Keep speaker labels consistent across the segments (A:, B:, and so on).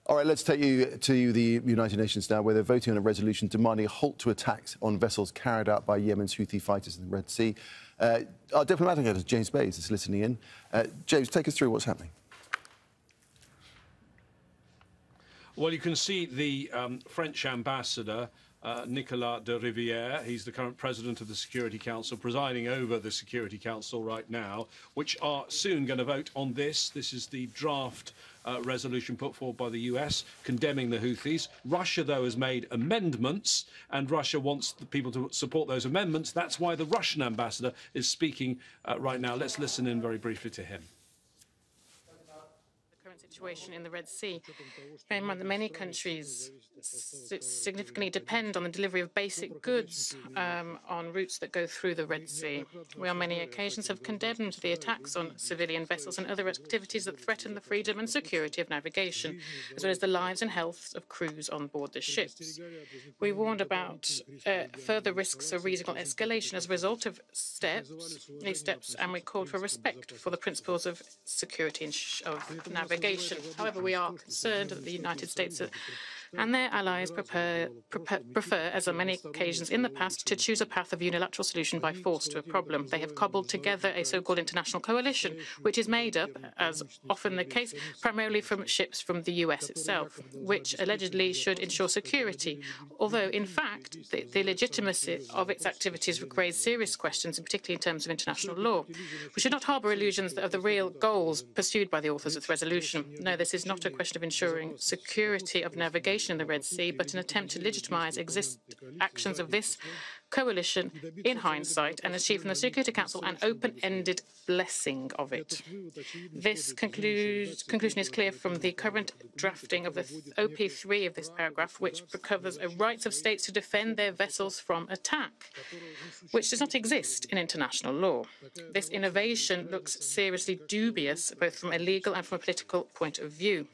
A: All right, let's take you to the United Nations now, where they're voting on a resolution demanding a halt to attacks on vessels carried out by Yemen's Houthi fighters in the Red Sea. Our diplomatic editor, James Bays, is listening in. James, take us through what's happening.
B: Well, you can see the French ambassador, Nicolas de Rivière. He's the current president of the Security Council, presiding over the Security Council right now, which are soon going to vote on this. This is the draft resolution put forward by the US condemning the Houthis. Russia, though, has made amendments, and Russia wants the people to support those amendments. That's why the Russian ambassador is speaking right now. Let's listen in very briefly to him.
C: Situation in the Red Sea. Bear in mind that many countries significantly depend on the delivery of basic goods on routes that go through the Red Sea. We on many occasions have condemned the attacks on civilian vessels and other activities that threaten the freedom and security of navigation, as well as the lives and health of crews on board the ships. We warned about further risks of regional escalation as a result of these steps, and we called for respect for the principles of security of navigation. However, we are concerned that the United States and their allies prefer, as on many occasions in the past, to choose a path of unilateral solution by force to a problem. They have cobbled together a so-called international coalition, which is made up, as often the case, primarily from ships from the US itself, which allegedly should ensure security, although, in fact, the legitimacy of its activities raise serious questions, particularly in terms of international law. We should not harbour illusions of the real goals pursued by the authors of the resolution. No, this is not a question of ensuring security of navigation in the Red Sea, but an attempt to legitimise actions of this coalition in hindsight and achieve from the Security Council an open-ended blessing of it. This conclusion is clear from the current drafting of the OP3 of this paragraph, which covers a rights of states to defend their vessels from attack, which does not exist in international law. This innovation looks seriously dubious, both from a legal and from a political point of view.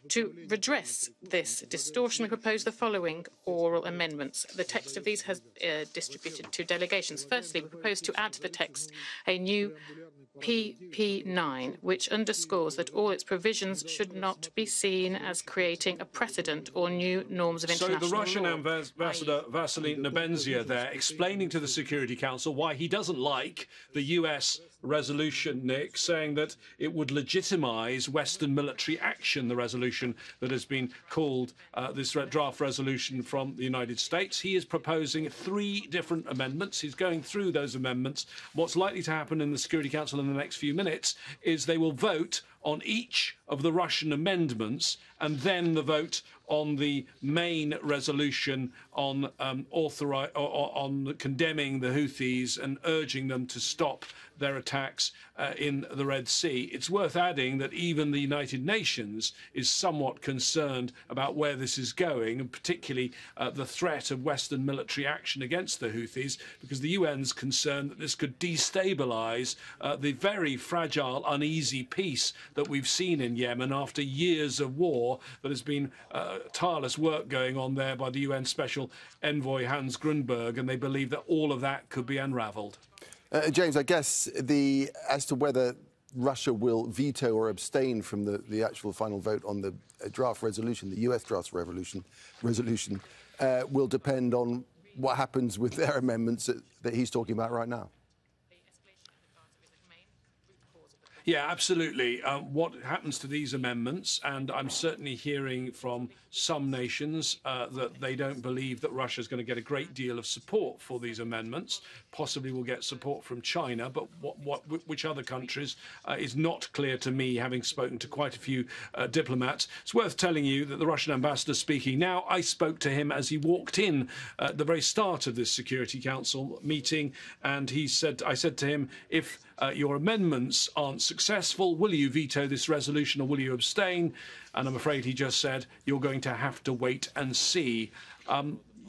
C: To redress this distortion, we propose the following oral amendments. The text of these has distributed to delegations. Firstly, we propose to add to the text a new PP9, which underscores that all its provisions should not be seen as creating a precedent or new norms of international law.
B: So the Russian ambassador Vasily Nebenzia there explaining to the Security Council why he doesn't like the US resolution, Nick, saying that it would legitimise Western military action, the resolution that has been called this draft resolution from the United States. He is proposing 3 different amendments. He's going through those amendments. What's likely to happen in the Security Council in the next few minutes is they will vote on each of the Russian amendments and then the vote on the main resolution on condemning the Houthis and urging them to stop their attacks in the Red Sea. It's worth adding that even the United Nations is somewhat concerned about where this is going, and particularly the threat of Western military action against the Houthis, because the UN's concerned that this could destabilise the very fragile, uneasy peace that we've seen in Yemen after years of war. That has been tireless work going on there by the UN Special Envoy Hans Grundberg, and they believe that all of that could be unravelled.
A: James, I guess as to whether Russia will veto or abstain from the actual final vote on the draft resolution, the US draft resolution, will depend on what happens with their amendments that he's talking about right now.
B: Yeah, absolutely. What happens to these amendments, and I'm certainly hearing from some nations that they don't believe that Russia is going to get a great deal of support for these amendments. Possibly will get support from China, but which other countries is not clear to me, having spoken to quite a few diplomats. It's worth telling you that the Russian ambassador speaking now, I spoke to him as he walked in at the very start of this Security Council meeting, and I said to him, if your amendments aren't successful, will you veto this resolution or will you abstain? And I'm afraid he just said, you're going to have to wait and see.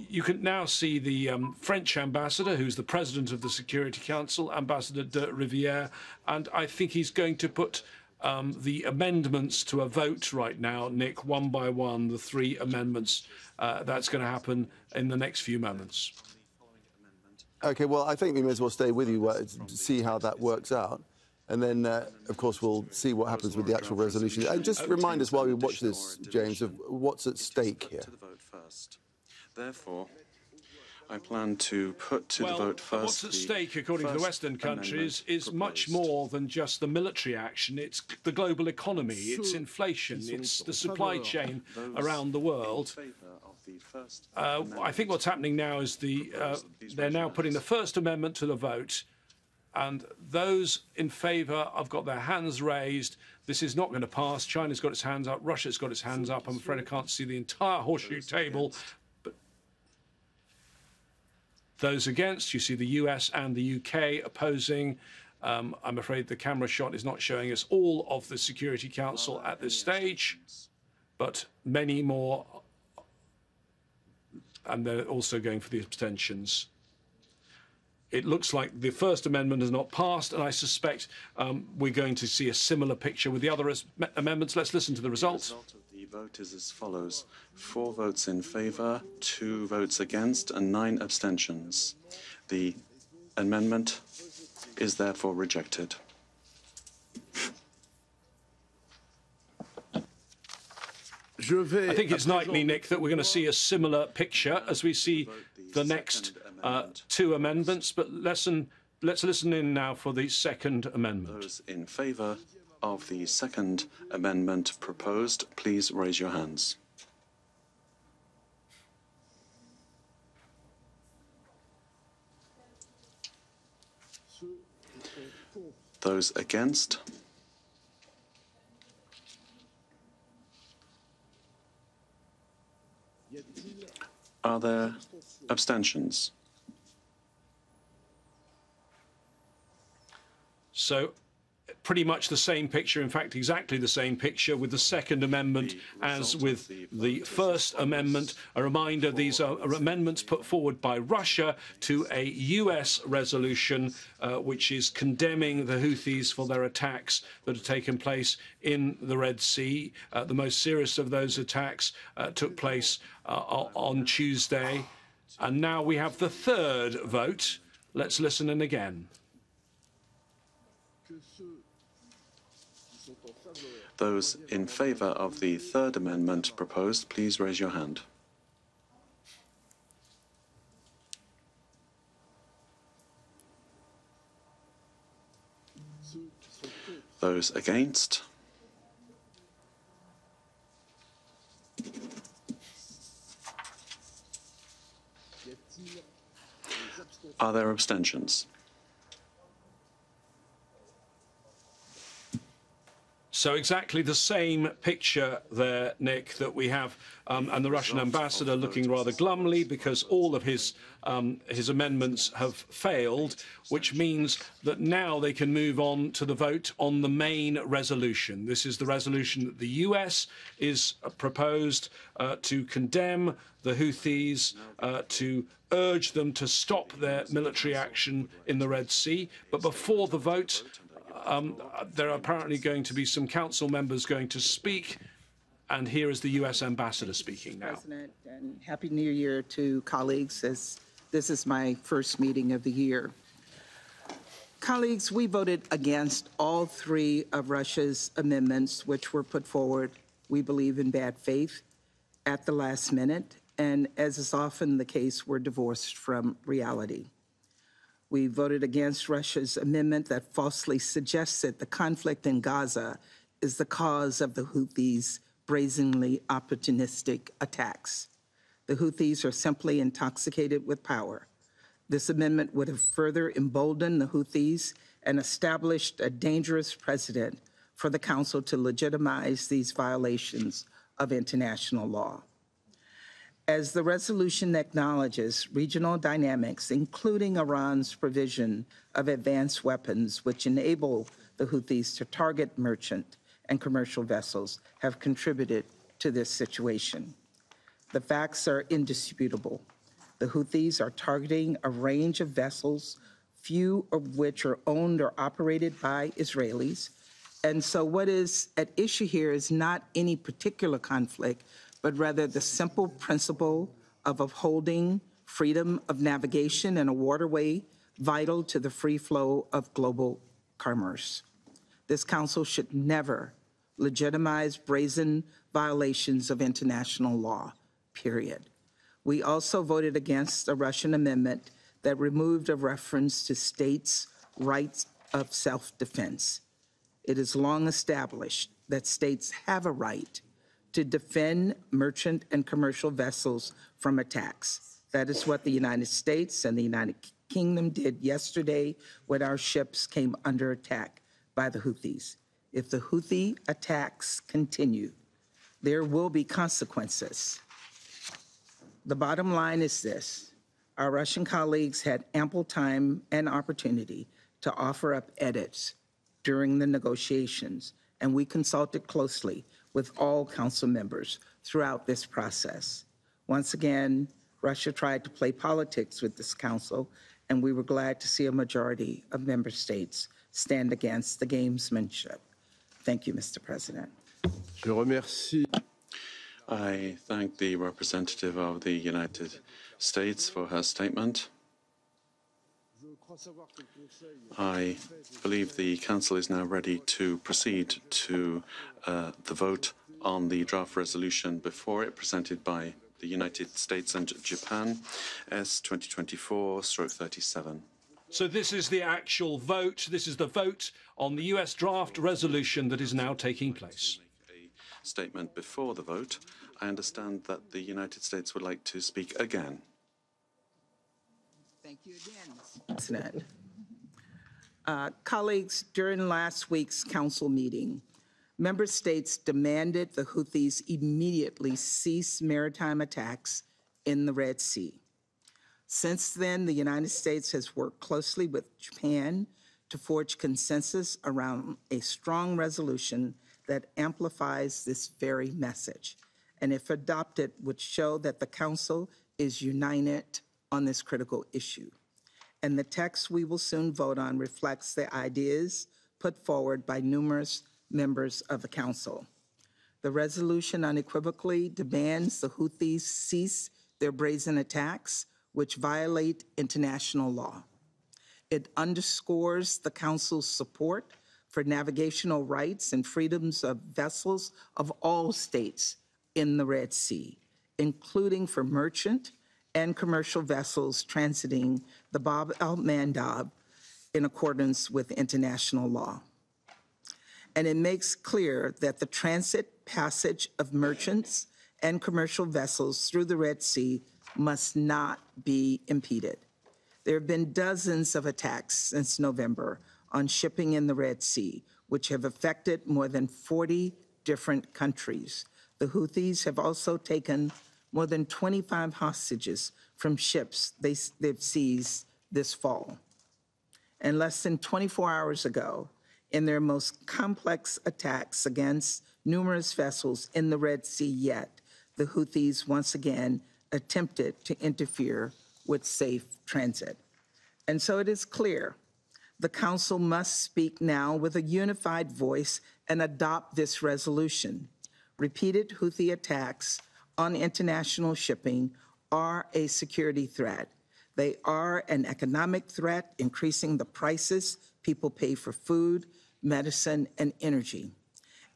B: You can now see the French ambassador, who's the president of the Security Council, Ambassador de Rivière, and I think he's going to put the amendments to a vote right now, Nick, one by one, the 3 amendments. That's going to happen in the next few moments.
A: OK, well, I think we may as well stay with you to see how that works out. And then, of course, we'll see what happens with the actual resolution. And just remind us while we watch this, James, of what's at stake here.
D: Therefore, I plan to put to the vote first.
B: What's at stake, according to the Western countries, is much more than just the military action. It's the global economy, it's inflation, it's the supply chain around the world. I think what's happening now is they're now putting the First Amendment to the vote, and those in favour have got their hands raised. This is not going to pass. China's got its hands up. Russia's got its hands up. I'm afraid I can't see the entire horseshoe table. But those against, you see the US and the UK opposing. I'm afraid the camera shot is not showing us all of the Security Council at this stage, but many more. And they're also going for the abstentions. It looks like the First Amendment has not passed, and I suspect we're going to see a similar picture with the other amendments. Let's listen to the results.
D: The result of the vote is as follows: 4 votes in favour, 2 votes against, and 9 abstentions. The amendment is therefore rejected.
B: I think it's likely, Nick, that we're going to see a similar picture as we see the next 2 amendments. But let's listen in now for the Second Amendment.
D: Those in favour of the Second Amendment proposed, please raise your hands. Those against? Are there abstentions?
B: So pretty much the same picture, in fact, exactly the same picture with the Second Amendment as with the First Amendment. A reminder, these are amendments put forward by Russia to a US resolution which is condemning the Houthis for their attacks that have taken place in the Red Sea. The most serious of those attacks took place on Tuesday. And now we have the third vote. Let's listen in again.
D: Those in favour of the Third Amendment proposed, please raise your hand. Those against? Are there abstentions?
B: So exactly the same picture there, Nick, that we have, and the Russian ambassador looking rather glumly because all of his amendments have failed, which means that now they can move on to the vote on the main resolution. This is the resolution that the US is proposed to condemn the Houthis, to urge them to stop their military action in the Red Sea. But before the vote, there are apparently going to be some council members going to speak, and here is the US ambassador speaking now.
E: President, and Happy New Year to colleagues, as this is my first meeting of the year. Colleagues, we voted against all 3 of Russia's amendments, which were put forward, we believe, in bad faith at the last minute, and as is often the case, were divorced from reality. We voted against Russia's amendment that falsely suggests that the conflict in Gaza is the cause of the Houthis' brazenly opportunistic attacks. The Houthis are simply intoxicated with power. This amendment would have further emboldened the Houthis and established a dangerous precedent for the Council to legitimize these violations of international law. As the resolution acknowledges, regional dynamics, including Iran's provision of advanced weapons, which enable the Houthis to target merchant and commercial vessels, have contributed to this situation. The facts are indisputable. The Houthis are targeting a range of vessels, few of which are owned or operated by Israelis. And so what is at issue here is not any particular conflict, but rather the simple principle of upholding freedom of navigation in a waterway vital to the free flow of global commerce. This Council should never legitimize brazen violations of international law, period. We also voted against a Russian amendment that removed a reference to states' rights of self-defense. It is long established that states have a right to defend merchant and commercial vessels from attacks. That is what the United States and the United Kingdom did yesterday when our ships came under attack by the Houthis. If the Houthi attacks continue, there will be consequences. The bottom line is this: our Russian colleagues had ample time and opportunity to offer up edits during the negotiations, and we consulted closely with all Council members throughout this process. Once again, Russia tried to play politics with this Council, and we were glad to see a majority of member states stand against the gamesmanship. Thank you, Mr. President.
F: Je remercie.
D: I thank the representative of the United States for her statement. I believe the Council is now ready to proceed to the vote on the draft resolution before it, presented by the United States and Japan, S 2024/37.
B: So this is the actual vote. This is the vote on the US draft resolution that is now taking place.
D: A statement before the vote. I understand that the United States would like to speak again.
E: Thank you again, Mr. President. Colleagues, during last week's Council meeting, member states demanded the Houthis immediately cease maritime attacks in the Red Sea. Since then, the United States has worked closely with Japan to forge consensus around a strong resolution that amplifies this very message, and if adopted, would show that the Council is united on this critical issue. And the text we will soon vote on reflects the ideas put forward by numerous members of the Council. The resolution unequivocally demands the Houthis cease their brazen attacks, which violate international law. It underscores the Council's support for navigational rights and freedoms of vessels of all states in the Red Sea, including for merchant and commercial vessels transiting the Bab el-Mandab in accordance with international law. And it makes clear that the transit passage of merchants and commercial vessels through the Red Sea must not be impeded. There have been dozens of attacks since November on shipping in the Red Sea, which have affected more than 40 different countries. The Houthis have also taken more than 25 hostages from ships they've seized this fall. And less than 24 hours ago, in their most complex attacks against numerous vessels in the Red Sea yet, the Houthis once again attempted to interfere with safe transit. And so it is clear the Council must speak now with a unified voice and adopt this resolution. Repeated Houthi attacks on international shipping are a security threat. They are an economic threat, increasing the prices people pay for food, medicine, and energy.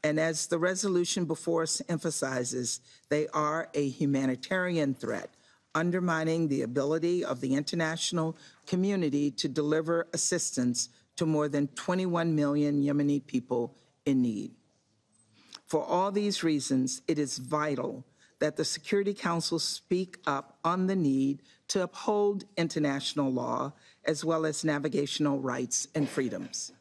E: And as the resolution before us emphasizes, they are a humanitarian threat, undermining the ability of the international community to deliver assistance to more than 21 million Yemeni people in need. For all these reasons, it is vital that the Security Council speak up on the need to uphold international law as well as navigational rights and freedoms.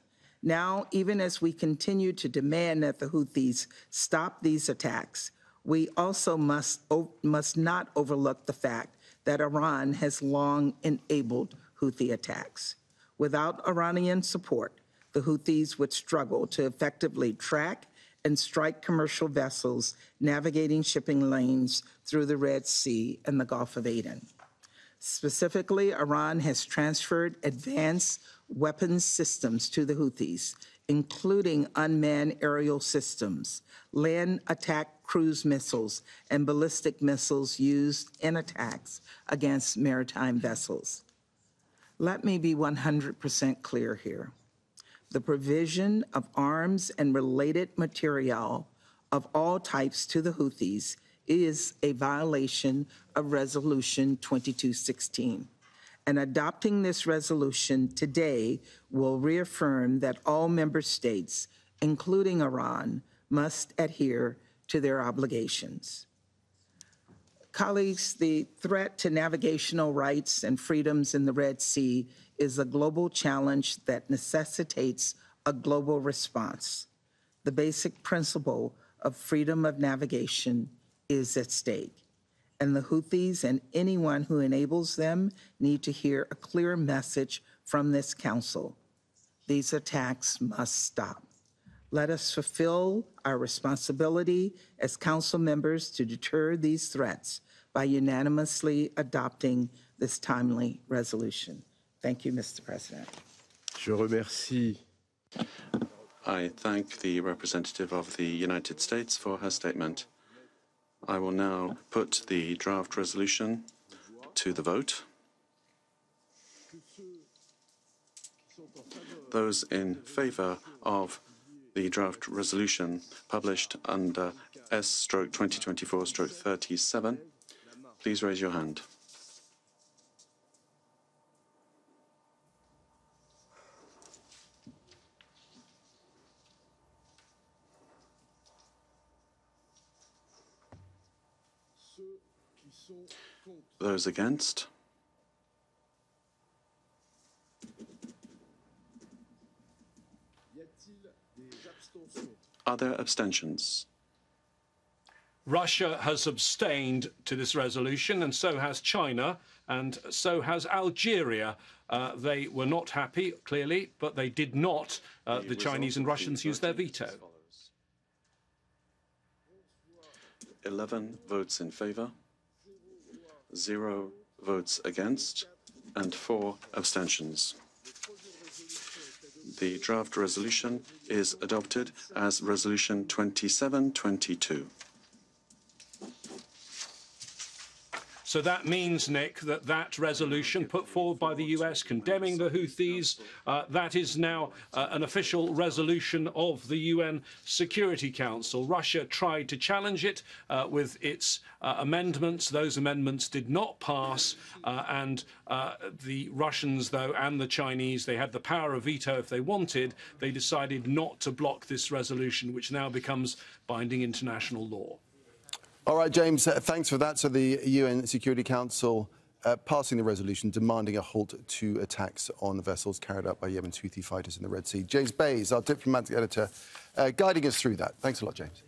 E: Now, even as we continue to demand that the Houthis stop these attacks, we also must not overlook the fact that Iran has long enabled Houthi attacks. Without Iranian support, the Houthis would struggle to effectively track and strike commercial vessels navigating shipping lanes through the Red Sea and the Gulf of Aden. Specifically, Iran has transferred advanced weapons systems to the Houthis, including unmanned aerial systems, land attack cruise missiles, and ballistic missiles used in attacks against maritime vessels. Let me be 100% clear here. the provision of arms and related material of all types to the Houthis is a violation of Resolution 2216. And adopting this resolution today will reaffirm that all member states, including Iran, must adhere to their obligations. Colleagues, the threat to navigational rights and freedoms in the Red Sea is a global challenge that necessitates a global response. The basic principle of freedom of navigation is at stake, and the Houthis and anyone who enables them need to hear a clear message from this Council. These attacks must stop. Let us fulfill our responsibility as Council members to deter these threats by unanimously adopting this timely resolution. Thank you, Mr. President.
F: Je remercie.
D: I thank the representative of the United States for her statement. I will now put the draft resolution to the vote. Those in favour of the draft resolution published under S/2024/37, please raise your hand. Those against? Are there abstentions?
B: Russia has abstained to this resolution, and so has China, and so has Algeria. They were not happy, clearly, but they did not. The Chinese and Russians used their veto.
D: 11 votes in favour, 0 votes against, and 4 abstentions. The draft resolution is adopted as Resolution 2722.
B: So that means, Nick, that resolution put forward by the US condemning the Houthis, that is now an official resolution of the UN Security Council. Russia tried to challenge it with its amendments. Those amendments did not pass, and the Russians, though, and the Chinese, they had the power of veto if they wanted. They decided not to block this resolution, which now becomes binding international law.
A: All right, James, thanks for that. So the UN Security Council passing the resolution demanding a halt to attacks on vessels carried out by Yemen's Houthi fighters in the Red Sea. James Bays, our diplomatic editor, guiding us through that. Thanks a lot, James.